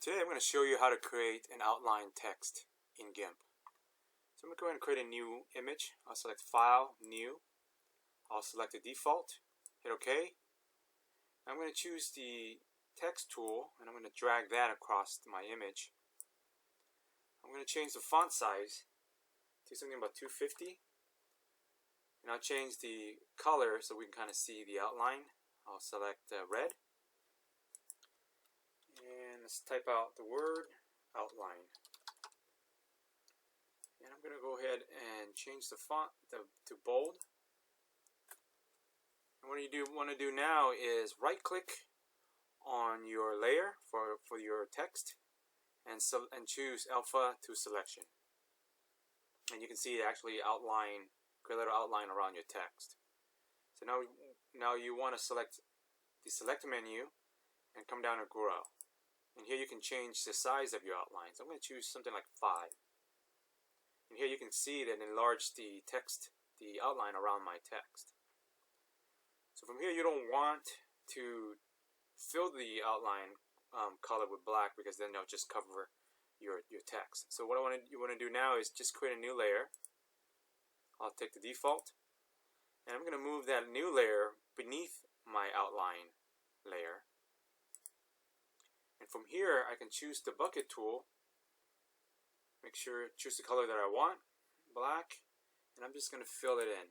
today I'm going to show you how to create an outline text in Gimp. So I'm going to go ahead and create a new image. I'll select File, New. I'll select the default, hit OK. I'm going to choose the text tool and I'm going to drag that across my image. I'm going to change the font size to something about 250. And I'll change the color so we can kind of see the outline. I'll select red. And let's type out the word outline. And I'm going to go ahead and change the font to bold. And what you want to do now is right click on your layer for your text and choose alpha to selection. And you can see it actually create a little outline around your text. So now you want to select the select menu and come down to grow. And here you can change the size of your outlines. I'm going to choose something like 5. And here you can see that it enlarged the text, the outline around my text. So from here you don't want to fill the outline color with black because then they'll just cover your text. So what you want to do now is just create a new layer. I'll take the default and I'm going to move that new layer beneath my outline layer. And from here I can choose the bucket tool, choose the color that I want, black, and I'm just going to fill it in.